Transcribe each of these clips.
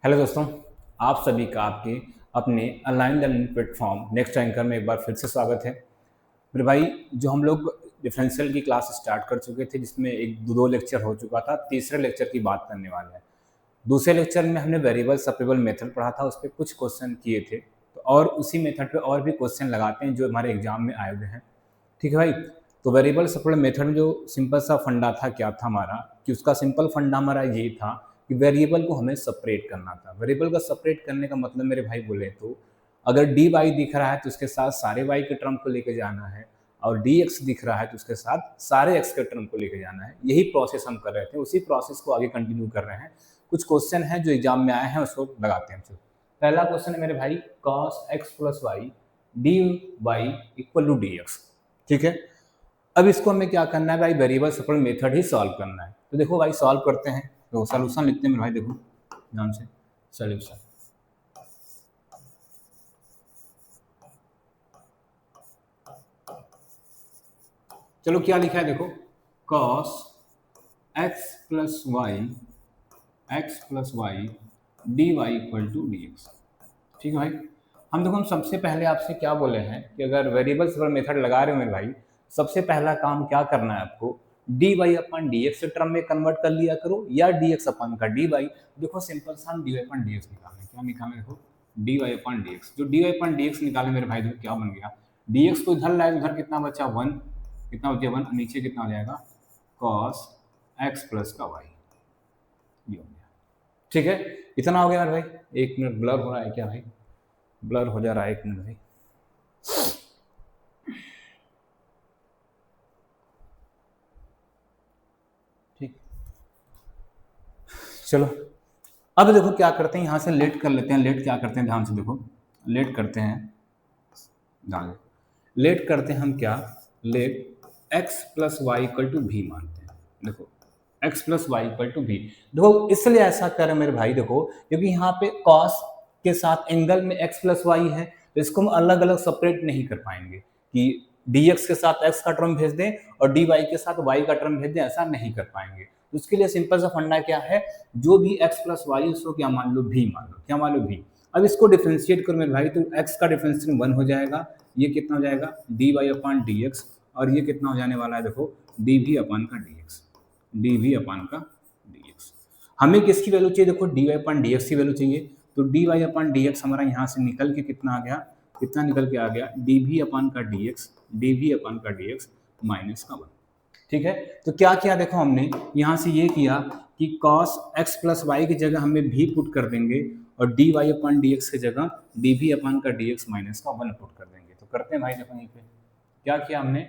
Hello दोस्तों, आप सभी का आपके अपने online learning platform next anchor में एक बार फिर से स्वागत है। मेरे भाई, जो हम लोग डिफरेंशियल की क्लास स्टार्ट कर चुके थे जिसमें एक दो लेक्चर हो चुका था, तीसरे लेक्चर की बात करने वाले हैं। दूसरे लेक्चर में हमने वेरिएबल सेपरेबल मेथड पढ़ा था, उस पर कुछ क्वेश्चन किए थे तो और उसी मेथड पे और भी क्वेश्चन लगाते हैं जो हमारे एग्जाम में आए हुए हैं। ठीक है भाई। तो वेरिएबल सेपरेबल मेथड में जो सिंपल सा फंडा था क्या था हमारा, कि उसका सिंपल फंडा हमारा ये था कि वेरिएबल को हमें सेपरेट करना था। वेरिएबल का सेपरेट करने का मतलब मेरे भाई बोले तो अगर डी वाई दिख रहा है तो उसके साथ सारे वाई के टर्म को लेके जाना है, और डी एक्स दिख रहा है तो उसके साथ सारे एक्स के टर्म को लेके जाना है। यही प्रोसेस हम कर रहे थे, उसी प्रोसेस को आगे कंटिन्यू कर रहे हैं। कुछ क्वेश्चन है जो एग्जाम में आए हैं, उसको लगाते हैं। चलो, पहला क्वेश्चन है मेरे भाई, cos x plus y d y equal to d x. ठीक है। अब इसको हमें क्या करना है भाई, वेरिएबल सेपरेबल मेथड ही सॉल्व करना है। तो देखो भाई, सॉल्व करते हैं। तो सॉल्यूशन लिखते हैं मेरे भाई, देखो ध्यान से। सॉल्यूशन, चलो क्या लिखा है देखो, cos x plus y d y equal to d x. ठीक है भाई। हम सबसे पहले आपसे क्या बोले हैं कि अगर वेरिएबल सेपरेबल मेथड लगा रहे हो मेरे भाई, सबसे पहला काम क्या करना है आपको, डी वाई अपन डी एक्स टर्म में कन्वर्ट कर लिया करो, या डी एक्स अपन का डी वाई। देखो सिंपल सा हम डी वाई अपन डी एक्स निकालें, क्या निकालें देखो, डी वाई अपन डी एक्स। जो डी वाई अपन डी एक्स निकाले मेरे भाई, देखो क्या बन गया, डी एक्स को इधर लाए, उधर कितना बचा वन, कितना बचा वन, नीचे कितना हो जाएगा कॉस एक्स प्लस का वाई, ये हो गया। ठीक है, इतना हो गया मेरे भाई। एक मिनट, ब्लर हो रहा है क्या भाई, ब्लर हो जा रहा है, एक मिनट भाई। ठीक, चलो अब देखो क्या करते हैं, यहां से लेट कर लेते हैं। लेट क्या करते हैं, ध्यान से देखो, लेट करते हैं, ध्यान से लेट करते हैं हम क्या, let x plus y equal to v मानते हैं। देखो x plus y equal to v, देखो इसलिए ऐसा करें मेरे भाई, देखो क्योंकि यहाँ पे कॉस के साथ एंगल में एक्स प्लस वाई है, तो इसको हम अलग अलग सेपरेट नहीं कर पाएंगे कि डी एक्स के साथ एक्स का टर्म भेज दें और डी वाई के साथ वाई का टर्म भेज दें, ऐसा नहीं कर पाएंगे। तो उसके लिए सिंपल सा फंडा क्या है, जो भी एक्स प्लस वाई उसको क्या मान लो, भी मान लो। क्या मान लो, भी। अब इसको डिफ्रेंशिएट करो मेरे भाई, तो एक्स का डिफ्रेंशिएशन 1 हो जाएगा, ये कितना हो जाएगा डी वाई अपान डी एक्स, और ये कितना हो जाने वाला है देखो, डी वी अपान का D x, D V upon का डी एक्स। हमें किसकी वैल्यू चाहिए, देखो डी वाई अपान डी एक्स की वैल्यू चाहिए। तो डी वाई अपान डी एक्स हमारा यहाँ से निकल के कितना आ गया, कितना निकल के आ गया, डी वी अपान का D x, D V upon का डी एक्स माइनस का 1। ठीक है। तो क्या किया देखो, हमने यहाँ से ये किया कि cos x प्लस वाई की जगह हमें भी पुट कर देंगे, और डी वाई अपान डी एक्स की जगह डी वी अपान का डी एक्स माइनस का 1 पुट कर देंगे। तो करते हैं भाई, देखो यहीं पे क्या किया हमने,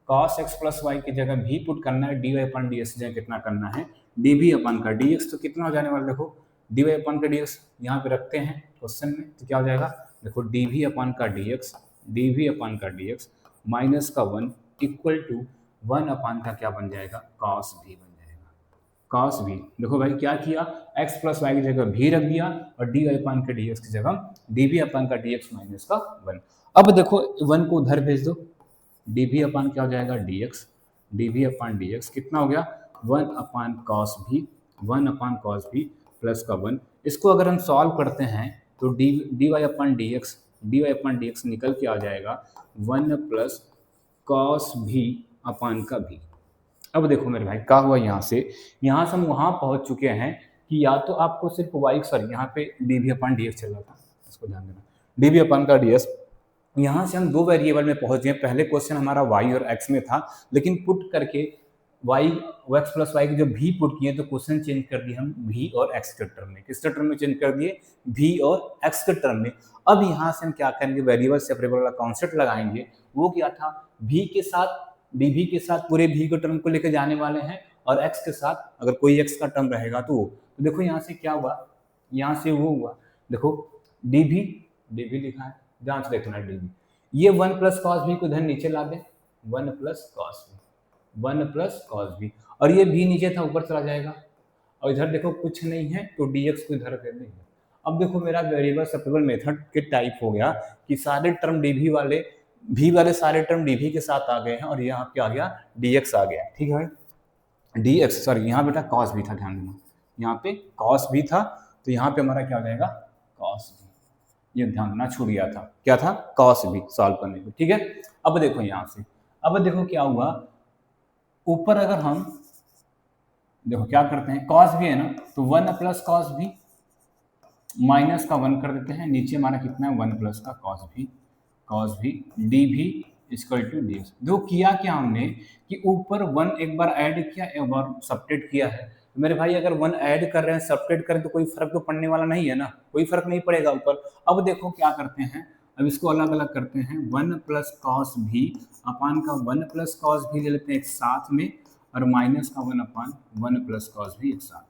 cos x प्लस वाई की जगह भी पुट करना है, डी वाई अपान डी एक्स की जगह कितना करना है, डी वी अपान का डी एक्स। तो कितना हो जाने वाला देखो, डी वाई अपान का डी एक्स यहाँ पे रखते हैं क्वेश्चन में, तो क्या हो जाएगा देखो, डी वी अपान का D x, D V upon का डी एक्स माइनस का 1 इक्वल टू 1 अपान का क्या बन जाएगा, cos भी बन जाएगा, cos भी। देखो भाई क्या किया, x प्लस वाई की जगह भी रख दिया, और डी वाई अपान का डी एक्स की जगह डी वी अपान का डी एक्स माइनस का 1। अब देखो 1 को उधर भेज दो, डी वी अपान क्या हो जाएगा, D x, D V upon D x कितना हो गया, 1 अपान कॉस भी, 1 अपान कॉस भी प्लस का 1। इसको अगर हम सॉल्व करते हैं तो डी वाई अपान डी एक्स, डी वाई अपान डी एक्स निकल के आ जाएगा 1 प्लस कॉस भी अपान का भी। अब देखो मेरे भाई क्या हुआ, यहाँ से हम वहाँ पहुँच चुके हैं कि या तो आपको सिर्फ वाई, सॉरी यहाँ पे D V upon D x चल रहा था, इसको ध्यान देना, डी वी अपान का डी एक्स। यहाँ से हम दो वेरिएबल में पहुंच गए। पहले क्वेश्चन हमारा y और x में था, लेकिन पुट करके y x प्लस वाई की जब भी पुट किए तो क्वेश्चन चेंज कर दिए हम v और x के टर्म में। किसके टर्म में चेंज कर दिए, v और x के टर्म में। अब यहाँ से हम क्या करेंगे, वेरिएबल सेपरेबल वाला कॉन्सेप्ट लगाएंगे। वो क्या था, v के साथ dv के साथ पूरे v के टर्म को लेकर जाने वाले हैं, और x के साथ अगर कोई x का टर्म रहेगा तो देखो यहाँ से क्या हुआ, यहाँ से वो हुआ, देखो dv लिखा है, ध्यान से देखना dv, ये 1 प्लस कॉस भी को इधर नीचे ला दे, 1 प्लस कॉस भी, 1 प्लस कॉस भी, और ये भी नीचे था ऊपर चला जाएगा, और इधर देखो कुछ नहीं है तो dx को इधर कर देंगे। अब देखो मेरा वेरिएबल सेपरेबल मेथड के टाइप हो गया कि सारे टर्म dv वाले, v वाले सारे टर्म dv के साथ आ गए हैं, और यहाँ पे आ गया dx आ गया। ठीक है भाई, dx, सॉरी यहाँ बेटा cos भी था, ध्यान देना, यहाँ पे cos भी था, तो यहाँ पे हमारा क्या हो जाएगा कॉस भी। ये ध्यान देना छूट गया था, क्या था कॉस भी सॉल्व करने को। ठीक है, अब देखो यहाँ से, अब देखो क्या हुआ, ऊपर अगर हम देखो क्या करते हैं, कॉस भी है ना, तो 1 प्लस कॉस भी माइनस का 1 कर देते हैं, नीचे हमारा कितना है 1 प्लस का कॉस भी डी भी इक्वल टू डी एक्स। देखो किया क्या हमने कि ऊपर 1 एक बार ऐड किया, एक बार सब्ट्रैक्ट किया है। तो मेरे भाई अगर 1 ऐड कर रहे हैं सब्ट्रैक्ट करें तो कोई फर्क तो पड़ने वाला नहीं है ना, कोई फर्क नहीं पड़ेगा ऊपर। अब देखो क्या करते हैं, अब इसको अलग अलग करते हैं, 1 प्लस कॉस भी अपान का 1 प्लस कॉस भी ले लेते हैं एक साथ में, और माइनस का 1 अपान 1 प्लस कॉस भी एक साथ में।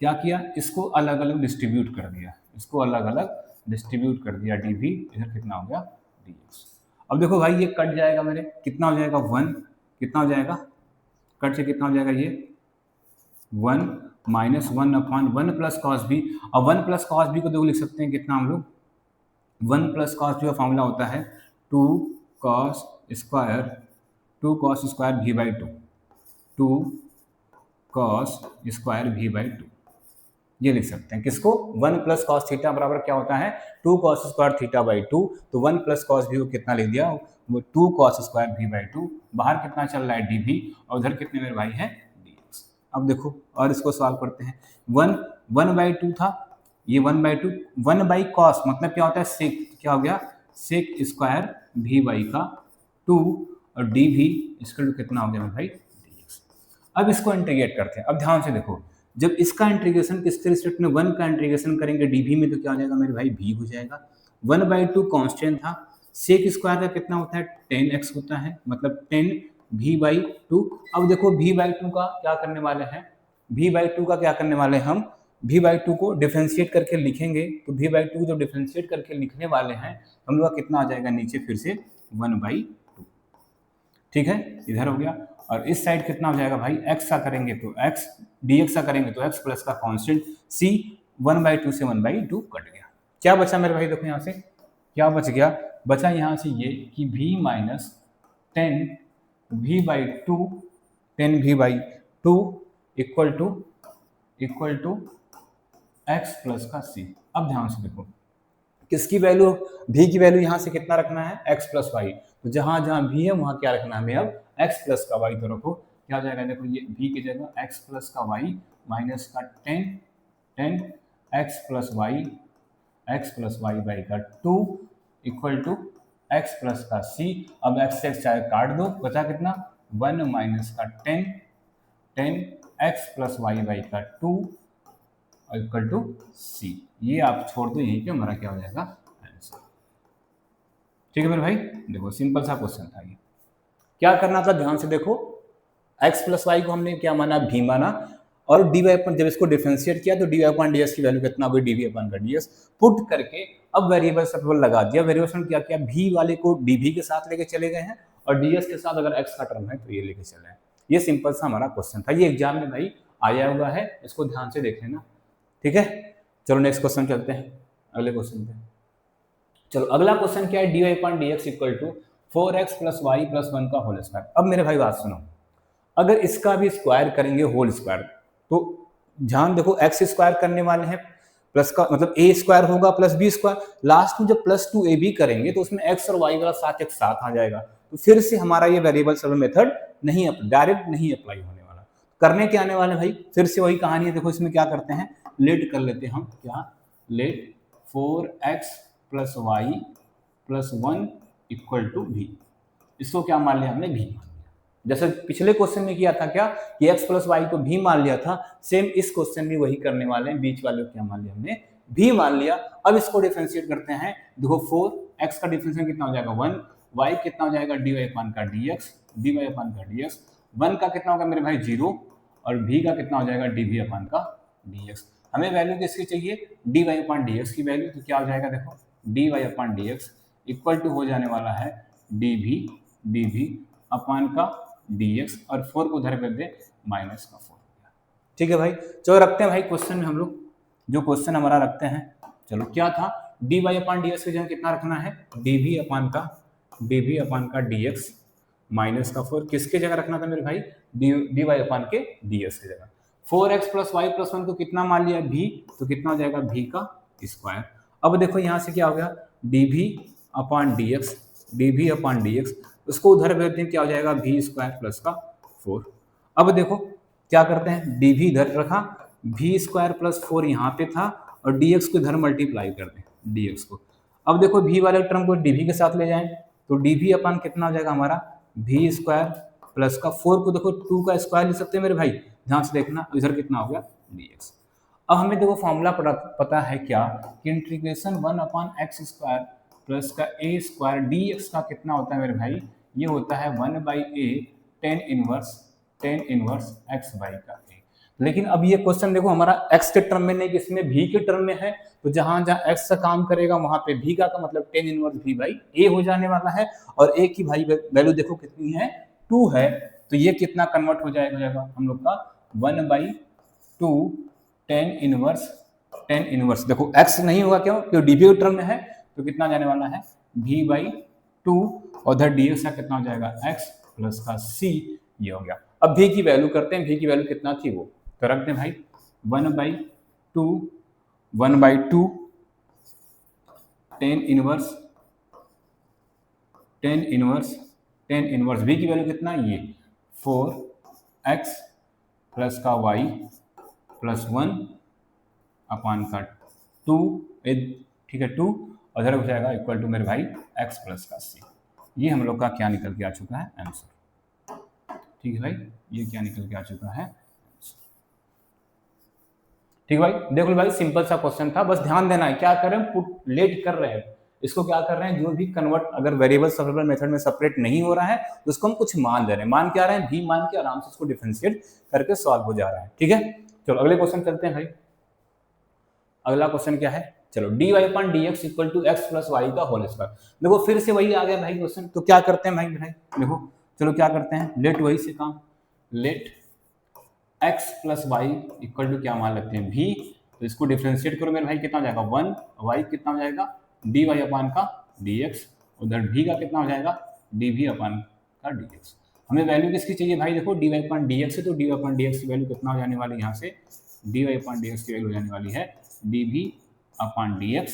क्या किया, इसको अलग अलग डिस्ट्रीब्यूट कर दिया, इसको अलग अलग डिस्ट्रीब्यूट कर दिया, डी भी इधर कितना हो गया डी एक्स। अब देखो भाई ये कट जाएगा मेरे, कितना हो जाएगा 1, कितना हो जाएगा कट से कितना हो जाएगा ये 1 माइनस 1 अपान 1 प्लस कॉस भी। अब 1 प्लस कॉस भी को देखो लिख सकते हैं कितना हम लोग, 1 प्लस कॉस भी का फॉर्मूला होता है 2 कॉस स्क्वायर भी बाई 2, 2 कॉस स्क्वायर भी बाई 2, ये लिख सकते हैं किसको, 1 प्लस कॉस थीटा बराबर क्या होता है 2 कॉस स्क्वायर थीटा बाई 2। तो 1 प्लस कॉस भी को कितना लिख दिया, वो 2 कॉस स्क्वायर भी बाई 2, बाहर कितना चल रहा है डी भी, और उधर कितने मेरे भाई है डी एक्स। अब देखो और इसको सॉल्व करते हैं, 1 बाई 2 था, ये 1 बाई 2, 1 बाई कॉस मतलब क्या होता है सेक, क्या हो गया सेक स्क्वायर भी बाई का 2, और डी भी इसका कितना हो गया मेरे भाई डी एक्स। अब इसको इंटीग्रेट करते हैं, अब ध्यान से देखो, जब इसका इंटीग्रेशन किसके रिस्पेक्ट में 1 का इंटीग्रेशन करेंगे डीवी में, तो क्या हो जाएगा मेरे भाई भी हो जाएगा। 1 बाई 2 कॉन्स्टेंट था, सेक स्क्वायर का कितना होता है 10x होता है, मतलब 10 भी बाई 2। अब देखो भी बाई 2 का क्या करने वाले हैं, भी बाई 2 का क्या करने वाले हैं हम, भी बाई 2 को डिफ्रेंशिएट करके लिखेंगे, तो भी बाई 2 को जब डिफ्रेंशिएट करके लिखने वाले हैं हम लोग का कितना आ जाएगा नीचे फिर से 1 बाई 2। ठीक है, इधर हो गया, और इस साइड कितना हो जाएगा भाई x का करेंगे तो x, dx का करेंगे तो x प्लस का कांस्टेंट c, 1 बाई 2 से 1 बाई 2 कट गया। क्या बचा मेरे भाई, देखो यहाँ से क्या बच गया, बचा यहाँ से ये कि v minus 10 v by 2, 10 v by 2 equal to x plus का c। अब ध्यान से देखो किसकी वैल्यू, v की वैल्यू यहाँ से कितना रखना है x प्लस वाई, तो जहां जहां v है वहां क्या रखना है हमें अब x प्लस का y। तो रखो क्या हो जाएगा, देखो ये v की जगह x प्लस का y माइनस का 10 x प्लस वाई बाई का 2 इक्वल टू x प्लस का c। अब x से चाहे काट दो, बचा कितना 1 माइनस का 10 x प्लस वाई बाई का 2 इक्वल टू c। ये आप छोड़ दो, यहीं पे हमारा क्या हो जाएगा आंसर। ठीक है मेरे भाई, देखो सिंपल सा क्वेश्चन था ये। क्या करना था ध्यान से देखो, x प्लस वाई को हमने क्या माना भी माना, और डी वाई अपन जब इसको डिफरेंशिएट किया तो d y upon d s की वैल्यू कितना होगी डी वी अपॉन का डी एस पुट करके अब वेरिएबल सब लगा दिया। वेरिएबल क्या किया, भी वाले को डी भी के साथ लेके चले गए हैं, और डी एस के साथ अगर x का टर्म है तो ये लेके चले हैं। ये सिंपल सा हमारा क्वेश्चन था, ये एग्जाम में भाई आया हुआ है, इसको ध्यान से देख लेना। ठीक है, चलो नेक्स्ट क्वेश्चन चलते हैं, अगले क्वेश्चन पे। चलो अगला क्वेश्चन क्या है, d y upon d x equal to 4x plus y plus 1 का होल स्क्वायर। अब मेरे भाई बात सुनो, अगर इसका भी स्क्वायर करेंगे होल स्क्वायर, तो ध्यान देखो x स्क्वायर करने वाले हैं, प्लस का मतलब a स्क्वायर होगा प्लस b स्क्वायर, लास्ट में जब प्लस 2ab करेंगे तो उसमें x और y वाला साथ एक साथ आ जाएगा, तो फिर से हमारा ये वेरिएबल सॉल्वर मेथड नहीं डायरेक्ट नहीं अप्लाई होने वाला। करने के आने वाले भाई फिर से वही कहानी है। देखो इसमें क्या करते हैं, लेट कर लेते हैं हम, क्या let 4x plus y plus 1 equal to v, इसको क्या मान लिया हमने भी मान लिया। जैसे पिछले क्वेश्चन में किया था क्या कि x प्लस वाई को भी मान लिया था, सेम इस क्वेश्चन में वही करने वाले हैं, बीच वाले को क्या मान लिया हमने भी मान लिया। अब इसको डिफरेंशिएट करते हैं, देखो 4x का डिफरेंशिएट कितना हो जाएगा 1, y कितना हो जाएगा dy अपान का dx, dy अपान का dx, 1 का कितना होगा मेरे भाई 0, और v का कितना हो जाएगा dv अपान का dx। हमें वैल्यू किसकी चाहिए, dy अपान dx की वैल्यू, तो क्या हो जाएगा देखो dy upon dx equal to हो जाने वाला है dv अपान का dx, और 4 को उधर कर दे माइनस का 4। ठीक है भाई, चलो रखते हैं भाई क्वेश्चन में हम लोग जो क्वेश्चन हमारा रखते हैं। चलो क्या था, dy अपान dx की जगह कितना रखना है dv अपान का dx माइनस का 4, किसके जगह रखना था मेरे भाई dy अपान के ds की जगह। 4x प्लस वाई प्लस 1 को कितना मान लिया v, तो कितना हो जाएगा v का स्क्वायर। अब देखो यहाँ से क्या हो गया dv upon dx, dv upon dx, उसको उधर भेजते हैं क्या हो जाएगा v स्क्वायर प्लस का 4। अब देखो क्या करते हैं dv इधर रखा, v स्क्वायर प्लस 4 यहाँ पे था और dx को इधर मल्टीप्लाई कर दें dx को। अब देखो v वाले टर्म को dv के साथ ले जाएं तो dv अपॉन कितना हो जाएगा हमारा v स्क्वायर प्लस का 4 को देखो 2 का स्क्वायर ले सकते हैं मेरे भाई, ध्यान से देखना इधर कितना हो गया dx। अब हमें देखो फॉर्मूला पता है क्या कि integration 1 upon x square plus का ए स्क्वायर dx का कितना होता है मेरे भाई, ये होता है 1/a tan inverse x by का a। लेकिन अब ये क्वेश्चन देखो हमारा x के टर्म में नहीं, किसमें v के टर्म में है, तो जहां जहां x से काम करेगा वहां पे v का मतलब tan inverse v by a हो जाने वाला है। और a की भाई वैल्यू देखो कितनी है 2 है, तो ये कितना कन्वर्ट हो जाएगा हम लोग का 1/2 tan इनवर्स देखो x नहीं होगा क्यों, क्योंकि dv के टर्म में है, तो कितना जाने वाला है v/2 और उधर dx का कितना हो जाएगा x प्लस का c, ये हो गया। अब v की वैल्यू करते हैं, v की वैल्यू कितना थी वो तो रख दें भाई 1/2 tan इनवर्स v की वैल्यू कितना ये 4x प्लस का y प्लस 1 अपान का 2, ठीक है 2, और इधर हो जाएगा इक्वल टू मेरे भाई x प्लस का c। ये हम लोग का क्या निकल के आ चुका है आंसर, ठीक है भाई, ये क्या निकल के आ चुका है, ठीक है भाई। देखो भाई सिंपल सा क्वेश्चन था, बस ध्यान देना है क्या कर रहे हैं पुट लेट कर रहे हैं, इसको क्या कर रहे हैं जो भी कन्वर्ट अगर वेरिएबल सेपरेबल मेथड में सेपरेट नहीं हो रहा है तो उसको हम कुछ मान दे रहे हैं, मान क्या रहे हैं भी मान के आराम से इसको डिफरेंशिएट करके सॉल्व हो जा रहा है, ठीक है। चलो अगले क्वेश्चन चलते हैं भाई। अगला क्वेश्चन क्या है, चलो dy upon dx equal to x plus y का होल स्क्वायर। देखो फिर से वही आ गया भाई क्वेश्चन, तो क्या करते हैं भाई देखो चलो क्या करते हैं लेट वही से काम, let x plus y equal to क्या मान लेते हैं v, तो इसको डिफरेंशिएट करो मेरे भाई कितना हो जाएगा 1, y कितना हो जाएगा dy अपॉन का dx, उधर v का कितना हो जाएगा dv अपॉन का dx। हमें वैल्यू किसकी चाहिए भाई, देखो dy अपॉन dx है तो dy अपॉन dx की वैल्यू कितना हो जाने वाली है, यहाँ से dy अपॉन dx की वैल्यू हो जाने वाली है dv अपॉन dx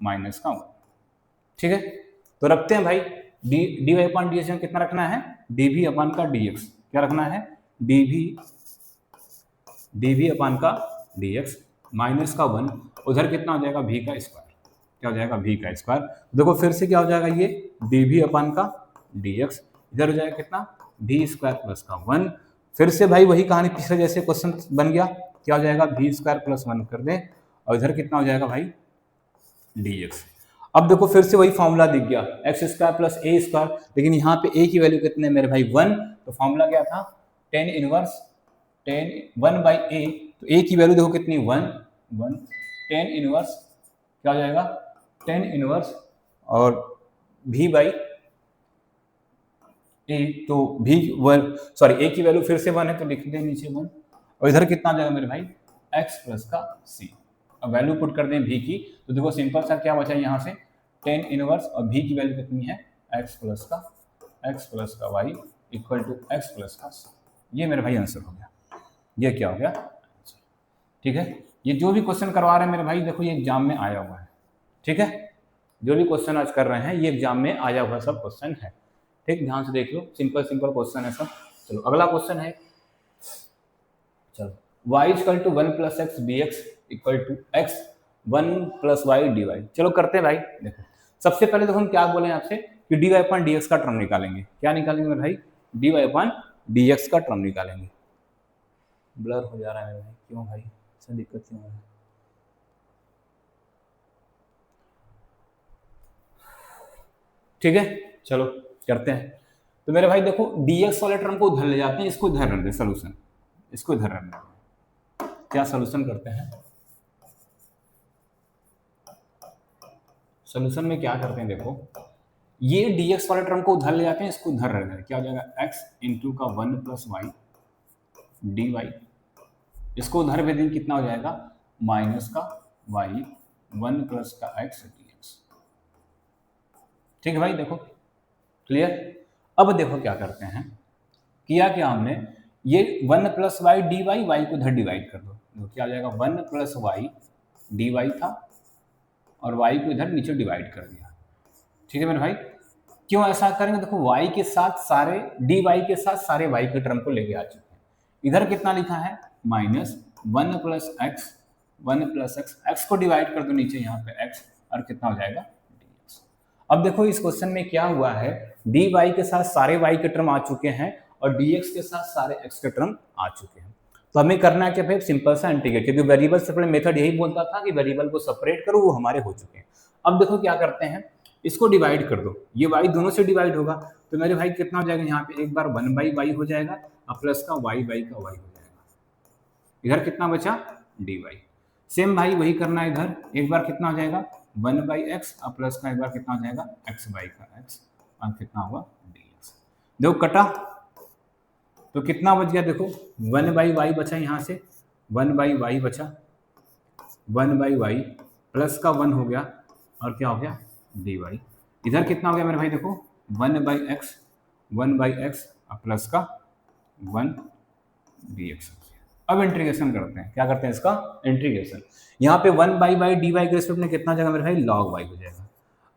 माइनस का 1, ठीक है। तो रखते हैं भाई dy अपॉन dx में कितना रखना है dv अपॉन का dx, क्या रखना है dv अपॉन का dx माइनस का 1, उधर कितना हो जाएगा v का स्क्वायर, क्या हो जाएगा v का स्क्वायर। देखो फिर से क्या हो जाएगा ये dv अपॉन का dx, इधर हो जाएगा कितना v स्क्वायर प्लस का 1, फिर से भाई वही कहानी पिछले जैसे क्वेश्चन बन गया, क्या हो जाएगा v स्क्वायर प्लस 1 कर दें और इधर कितना हो जाएगा भाई dx। अब देखो फिर से वही फॉर्मूला दिख गया एक्स स्क्वायर प्लस ए स्क्वायर, लेकिन यहाँ पे a की वैल्यू कितने मेरे भाई 1, तो फॉर्मूला क्या था tan इनवर्स 1/a, तो a की वैल्यू देखो कितनी 1 tan इनवर्स क्या हो जाएगा tan इनवर्स और v बाई a, तो v सॉरी a की वैल्यू फिर से 1 है तो लिख दें नीचे 1, और इधर कितना आ जाएगा मेरे भाई x प्लस का c। अब वैल्यू पुट कर दें v की, तो देखो सिंपल सा क्या बचा यहाँ से tan इनवर्स और v की वैल्यू कितनी है x प्लस का y equal to x plus का c। ये मेरे भाई आंसर हो गया, ये क्या हो गया आंसर, ठीक है। ये जो भी क्वेश्चन करवा रहे हैं मेरे भाई देखो ये एग्जाम में आया हुआ है, ठीक है, जो भी क्वेश्चन आज कर रहे हैं ये एग्जाम में आया हुआ सब क्वेश्चन है, ठीक, ध्यान से देख लो सिंपल क्वेश्चन है सब। चलो अगला क्वेश्चन है, चलो y equal to 1 plus x bx equal to x 1 plus y d y. चलो करते हैं भाई, देखो सबसे पहले तो हम क्या बोले आपसे कि d y upon d x का टर्म निकालेंगे, क्या निकालेंगे मेरे भाई d y upon d x का टर्म निकालेंगे। ब्लर हो जा रहा है भाई, क्यों भाई ऐसा दिक्कत क्यों हो रहा है, ठीक है चलो करते हैं। तो मेरे भाई देखो dx वाले टर्म को उधर ले जाते हैं, इसको इधर रख दें सोल्यूशन, इसको इधर रख दें, क्या सोल्यूशन करते हैं, सोल्यूशन में क्या करते हैं देखो ये dx वाले टर्म को उधर ले जाते हैं, इसको इधर रख दें, क्या हो जाएगा x इंटू का 1 प्लस वाई डी वाई, इसको उधर भेज दें कितना हो जाएगा माइनस का y 1 प्लस का x dx, ठीक है भाई देखो क्लियर। अब देखो क्या करते हैं, किया क्या हमने ये 1 plus y d y, y को इधर डिवाइड कर दो, तो क्या आ जाएगा 1 प्लस वाई डी वाई था और वाई को इधर नीचे डिवाइड कर दिया। ठीक है मेरे भाई, क्यों ऐसा करेंगे, देखो वाई के साथ सारे डी वाई के साथ सारे वाई के टर्म को लेके आ चुके हैं। इधर कितना लिखा है minus 1 plus x, 1 plus x, x को डिवाइड कर दो नीचे यहाँ पे एक्स, और कितना हो जाएगा dx। अब देखो इस क्वेश्चन में क्या हुआ है, डी वाई के साथ सारे वाई के टर्म आ चुके हैं और dx के साथ सारे x के टर्म आ चुके हैं। तो हमें करना है क्या भाई, सिंपल सा इंटीग्रेट, क्योंकि वेरिएबल सेपरेट मेथड यही बोलता था कि वेरिएबल को सेपरेट करो, वो हमारे हो चुके हैं। अब देखो क्या करते हैं, इसको डिवाइड कर दो, ये y दोनों से डिवाइड होगा, तो मेरे भाई कितना हो जाएगा, यहाँ पे एक बार 1 बाई वाई हो जाएगा और प्लस का y बाई का y हो जाएगा, इधर कितना बचा dy। सेम भाई वही करना है इधर, एक बार कितना हो जाएगा 1 बाई एक्स और प्लस का एक बार कितना हो जाएगा x बाई का x, और कितना हुआ dx। देखो कटा तो कितना बच गया, देखो 1 बाई वाई बचा, यहाँ से 1 बाई वाई बचा, 1 बाई वाई प्लस का 1 हो गया और क्या हो गया डी वाई। इधर कितना हो गया मेरे भाई, देखो 1 बाई एक्स, 1 बाई एक्स और प्लस का 1 डी एक्स। अब इंटीग्रेशन करते हैं, क्या करते हैं इसका इंटीग्रेशन। यहाँ पे 1 बाई वाई डी वाई के रिस्पेक्ट में कितना हो जाएगा मेरे भाई लॉग वाई हो जाएगा,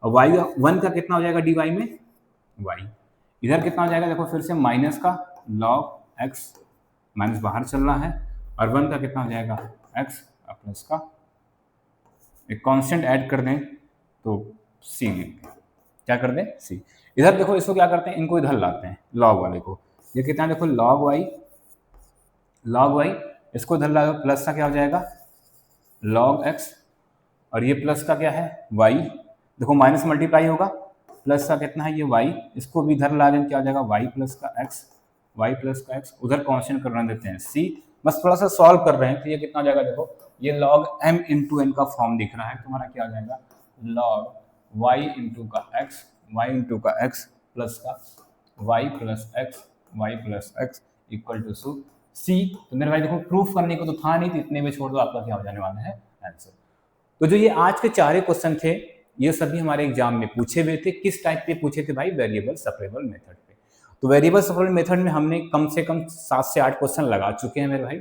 और वाई 1 का कितना हो जाएगा डी वाई में वाई। इधर कितना हो जाएगा, देखो फिर से माइनस का लॉग एक्स, माइनस बाहर चल रहा है, और 1 का कितना हो जाएगा एक्स और प्लस का एक कांस्टेंट ऐड कर दें तो सी लिख दें, क्या कर दें सी। इधर देखो इसको क्या करते हैं, इनको इधर लाते हैं लॉग वाले को, ये कितना देखो लॉग वाई, इसको इधर ला दो, प्लस का क्या हो जाएगा लॉग एक्स, और ये प्लस का क्या है वाई, देखो माइनस मल्टीप्लाई होगा, प्लस का कितना है ये वाई, इसको भी इधर ला दें क्या हो जाएगा वाई प्लस का एक्स, वाई प्लस का एक्स, उधर कांस्टेंट करने देते हैं सी। बस थोड़ा सा सॉल्व कर रहे हैं, तो ये कितना हो जाएगा, देखो ये log m इंटू एन का फॉर्म दिख रहा है, तुम्हारा क्या आ जाएगा log y इंटू का x, y इंटू का x प्लस का y plus x equal to C. तो मेरे भाई देखो प्रूफ करने को तो था नहीं, तो इतने में छोड़ दो, आपका क्या हो जाने वाला है आंसर। तो जो ये आज के 4 क्वेश्चन थे, ये सभी हमारे एग्जाम में पूछे हुए थे। किस टाइप पे पूछे थे भाई, वेरिएबल सेपरेबल मेथड पे। तो वेरिएबल सेपरेबल मेथड में हमने कम से कम 7 से 8 क्वेश्चन लगा चुके हैं मेरे भाई,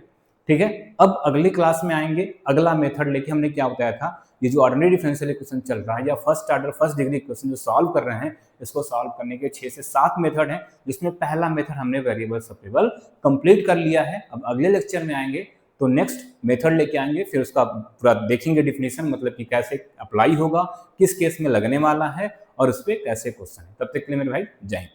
ठीक है। अब अगली क्लास में आएंगे अगला मेथड लेके। हमने क्या बताया था, ये जो ऑर्डिनरी डिफरेंशियल इक्वेशन चल रहा है या first order first degree equation जो सॉल्व कर रहे हैं, इसको सॉल्व करने के 6 से 7 मेथड हैं, जिसमें पहला मेथड हमने वेरिएबल सेपरेबल कंप्लीट कर लिया है। अब अगले लेक्चर में आएंगे तो नेक्स्ट मेथड लेके आएंगे, फिर उसका पूरा देखेंगे डिफिनेशन, मतलब कि कैसे अप्लाई होगा, किस केस में लगने वाला है और उस पर कैसे क्वेश्चन है। तब तक के लिए मेरे भाई जय हिंद।